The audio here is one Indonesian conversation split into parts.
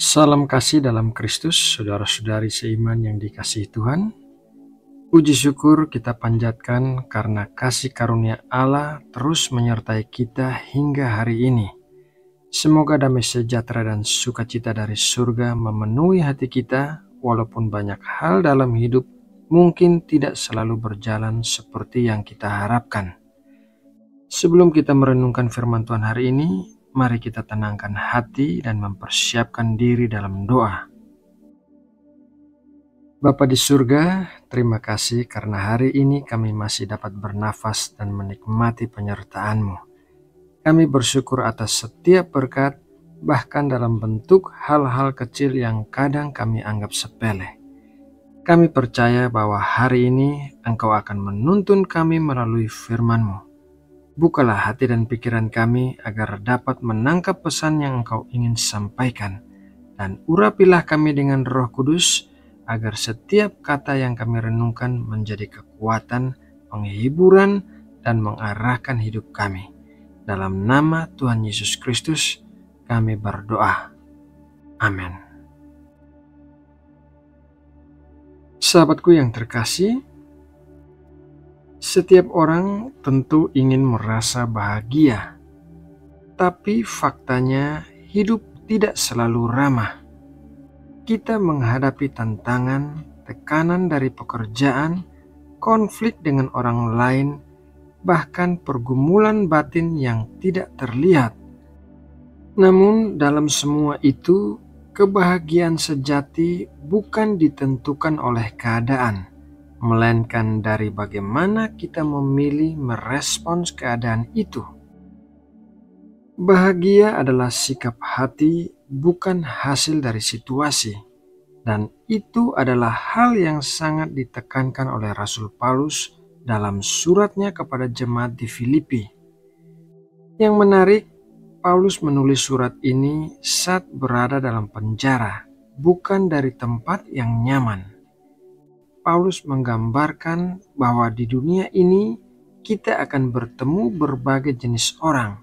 Salam kasih dalam Kristus, saudara-saudari seiman yang dikasihi Tuhan. Puji syukur kita panjatkan karena kasih karunia Allah terus menyertai kita hingga hari ini. Semoga damai sejahtera dan sukacita dari surga memenuhi hati kita, walaupun banyak hal dalam hidup mungkin tidak selalu berjalan seperti yang kita harapkan. Sebelum kita merenungkan firman Tuhan hari ini, mari kita tenangkan hati dan mempersiapkan diri dalam doa. Bapa di surga, terima kasih karena hari ini kami masih dapat bernafas dan menikmati penyertaan-Mu. Kami bersyukur atas setiap berkat, bahkan dalam bentuk hal-hal kecil yang kadang kami anggap sepele. Kami percaya bahwa hari ini Engkau akan menuntun kami melalui firman-Mu. Bukalah hati dan pikiran kami agar dapat menangkap pesan yang Engkau ingin sampaikan. Dan urapilah kami dengan Roh Kudus agar setiap kata yang kami renungkan menjadi kekuatan, penghiburan, dan mengarahkan hidup kami. Dalam nama Tuhan Yesus Kristus kami berdoa. Amin. Sahabatku yang terkasih, setiap orang tentu ingin merasa bahagia, tapi faktanya hidup tidak selalu ramah. Kita menghadapi tantangan, tekanan dari pekerjaan, konflik dengan orang lain, bahkan pergumulan batin yang tidak terlihat. Namun dalam semua itu, kebahagiaan sejati bukan ditentukan oleh keadaan, melainkan dari bagaimana kita memilih merespons keadaan itu. Bahagia adalah sikap hati, bukan hasil dari situasi. Dan itu adalah hal yang sangat ditekankan oleh Rasul Paulus dalam suratnya kepada jemaat di Filipi. Yang menarik, Paulus menulis surat ini saat berada dalam penjara, bukan dari tempat yang nyaman. Paulus menggambarkan bahwa di dunia ini kita akan bertemu berbagai jenis orang.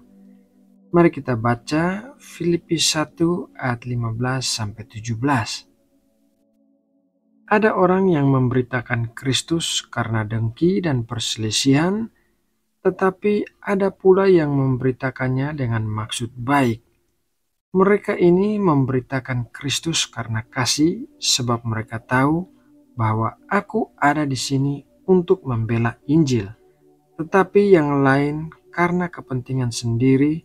Mari kita baca Filipi 1 ayat 15-17. Ada orang yang memberitakan Kristus karena dengki dan perselisihan, tetapi ada pula yang memberitakannya dengan maksud baik. Mereka ini memberitakan Kristus karena kasih, sebab mereka tahu bahwa aku ada di sini untuk membela Injil, tetapi yang lain karena kepentingan sendiri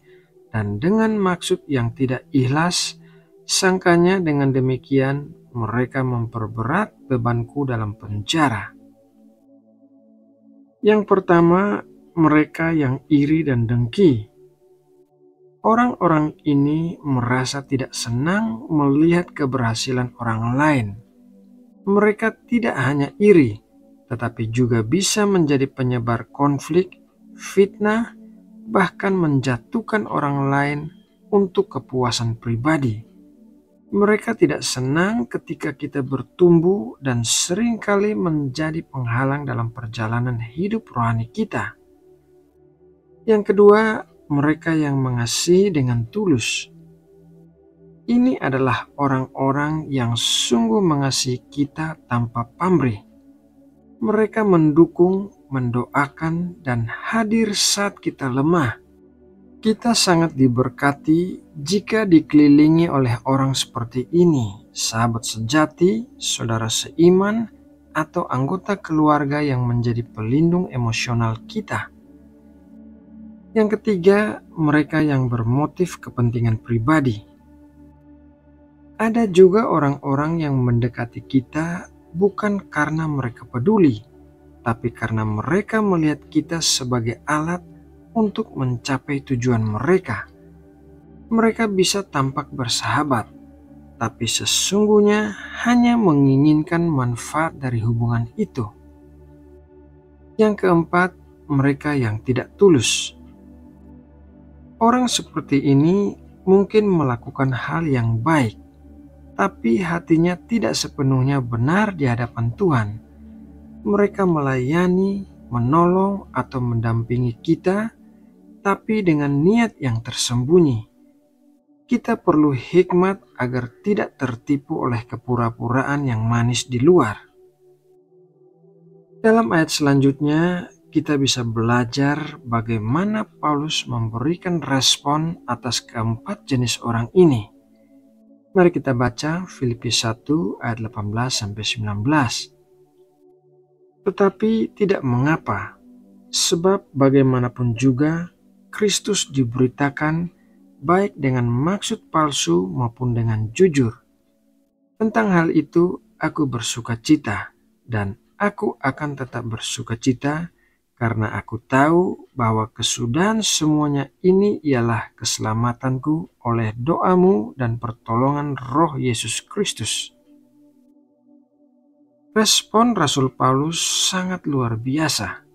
dan dengan maksud yang tidak ikhlas. Sangkanya dengan demikian mereka memperberat bebanku dalam penjara. Yang pertama, mereka yang iri dan dengki. Orang-orang ini merasa tidak senang melihat keberhasilan orang lain. Mereka tidak hanya iri, tetapi juga bisa menjadi penyebar konflik, fitnah, bahkan menjatuhkan orang lain untuk kepuasan pribadi. Mereka tidak senang ketika kita bertumbuh dan seringkali menjadi penghalang dalam perjalanan hidup rohani kita. Yang kedua, mereka yang mengasihi dengan tulus. Ini adalah orang-orang yang sungguh mengasihi kita tanpa pamrih. Mereka mendukung, mendoakan, dan hadir saat kita lemah. Kita sangat diberkati jika dikelilingi oleh orang seperti ini, sahabat sejati, saudara seiman, atau anggota keluarga yang menjadi pelindung emosional kita. Yang ketiga, mereka yang bermotif kepentingan pribadi. Ada juga orang-orang yang mendekati kita bukan karena mereka peduli, tapi karena mereka melihat kita sebagai alat untuk mencapai tujuan mereka. Mereka bisa tampak bersahabat, tapi sesungguhnya hanya menginginkan manfaat dari hubungan itu. Yang keempat, mereka yang tidak tulus. Orang seperti ini mungkin melakukan hal yang baik, tapi hatinya tidak sepenuhnya benar di hadapan Tuhan. Mereka melayani, menolong, atau mendampingi kita, tapi dengan niat yang tersembunyi. Kita perlu hikmat agar tidak tertipu oleh kepura-puraan yang manis di luar. Dalam ayat selanjutnya, kita bisa belajar bagaimana Paulus memberikan respon atas keempat jenis orang ini. Mari kita baca Filipi 1 ayat 18-19. Tetapi tidak mengapa, sebab bagaimanapun juga Kristus diberitakan baik dengan maksud palsu maupun dengan jujur. Tentang hal itu aku bersuka cita, dan aku akan tetap bersuka cita karena aku tahu bahwa kesudahan semuanya ini ialah keselamatanku oleh doamu dan pertolongan Roh Yesus Kristus. Respon Rasul Paulus sangat luar biasa.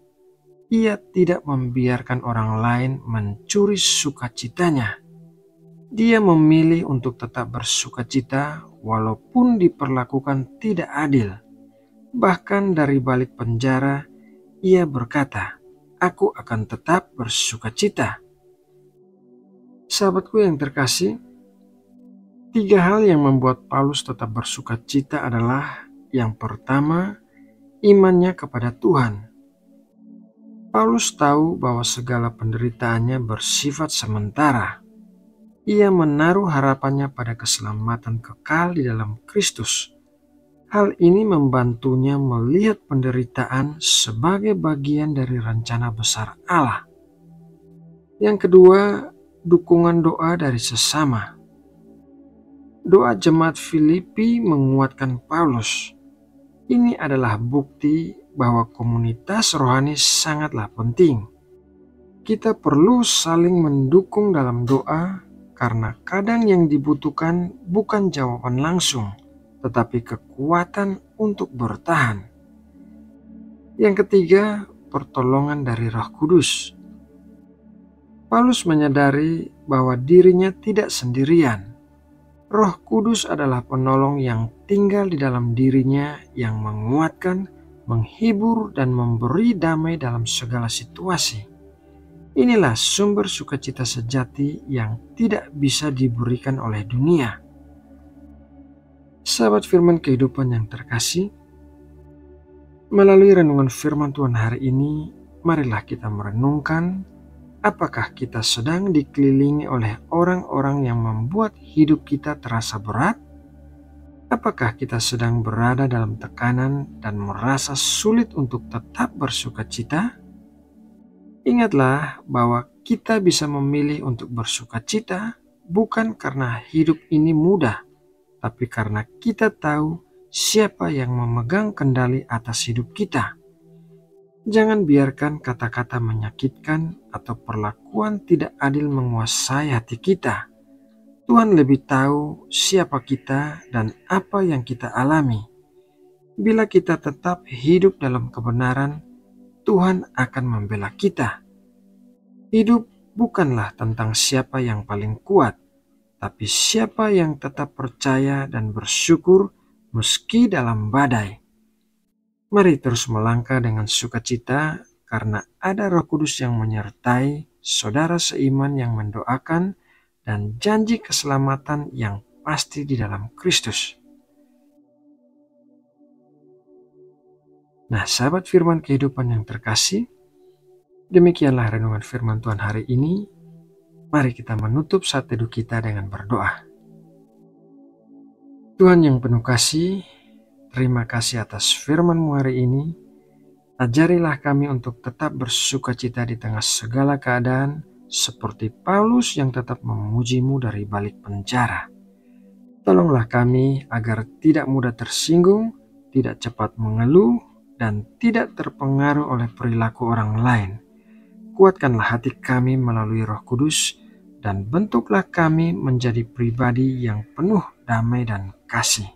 Ia tidak membiarkan orang lain mencuri sukacitanya. Dia memilih untuk tetap bersukacita walaupun diperlakukan tidak adil. Bahkan dari balik penjara, ia berkata, "Aku akan tetap bersukacita." Sahabatku yang terkasih, 3 hal yang membuat Paulus tetap bersukacita adalah: yang pertama, imannya kepada Tuhan. Paulus tahu bahwa segala penderitaannya bersifat sementara. Ia menaruh harapannya pada keselamatan kekal di dalam Kristus. Hal ini membantunya melihat penderitaan sebagai bagian dari rencana besar Allah. Yang kedua, dukungan doa dari sesama. Doa jemaat Filipi menguatkan Paulus. Ini adalah bukti bahwa komunitas rohani sangatlah penting. Kita perlu saling mendukung dalam doa karena kadang yang dibutuhkan bukan jawaban langsung, tetapi kekuatan untuk bertahan. Yang ketiga, pertolongan dari Roh Kudus. Paulus menyadari bahwa dirinya tidak sendirian. Roh Kudus adalah penolong yang tinggal di dalam dirinya yang menguatkan, menghibur, dan memberi damai dalam segala situasi. Inilah sumber sukacita sejati yang tidak bisa diberikan oleh dunia. Sahabat firman kehidupan yang terkasih, melalui renungan firman Tuhan hari ini, marilah kita merenungkan apakah kita sedang dikelilingi oleh orang-orang yang membuat hidup kita terasa berat? Apakah kita sedang berada dalam tekanan dan merasa sulit untuk tetap bersukacita? Ingatlah bahwa kita bisa memilih untuk bersukacita bukan karena hidup ini mudah, tapi karena kita tahu siapa yang memegang kendali atas hidup kita. Jangan biarkan kata-kata menyakitkan atau perlakuan tidak adil menguasai hati kita. Tuhan lebih tahu siapa kita dan apa yang kita alami. Bila kita tetap hidup dalam kebenaran, Tuhan akan membela kita. Hidup bukanlah tentang siapa yang paling kuat, tapi siapa yang tetap percaya dan bersyukur meski dalam badai. Mari terus melangkah dengan sukacita karena ada Roh Kudus yang menyertai, saudara seiman yang mendoakan, dan janji keselamatan yang pasti di dalam Kristus. Nah, sahabat firman kehidupan yang terkasih, demikianlah renungan firman Tuhan hari ini. Mari kita menutup saat teduh kita dengan berdoa. Tuhan yang penuh kasih, terima kasih atas firman-Mu hari ini. Ajarilah kami untuk tetap bersukacita di tengah segala keadaan, seperti Paulus yang tetap memuji-Mu dari balik penjara. Tolonglah kami agar tidak mudah tersinggung, tidak cepat mengeluh, dan tidak terpengaruh oleh perilaku orang lain. Kuatkanlah hati kami melalui Roh Kudus, dan bentuklah kami menjadi pribadi yang penuh damai dan kasih.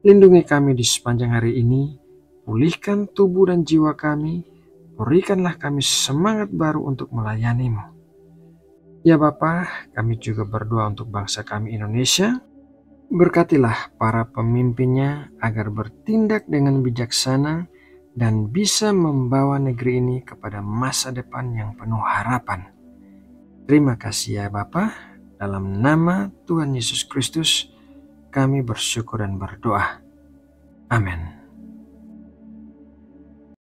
Lindungi kami di sepanjang hari ini, pulihkan tubuh dan jiwa kami, berikanlah kami semangat baru untuk melayani-Mu. Ya Bapa, kami juga berdoa untuk bangsa kami Indonesia. Berkatilah para pemimpinnya agar bertindak dengan bijaksana dan bisa membawa negeri ini kepada masa depan yang penuh harapan. Terima kasih ya Bapa. Dalam nama Tuhan Yesus Kristus, kami bersyukur dan berdoa. Amin.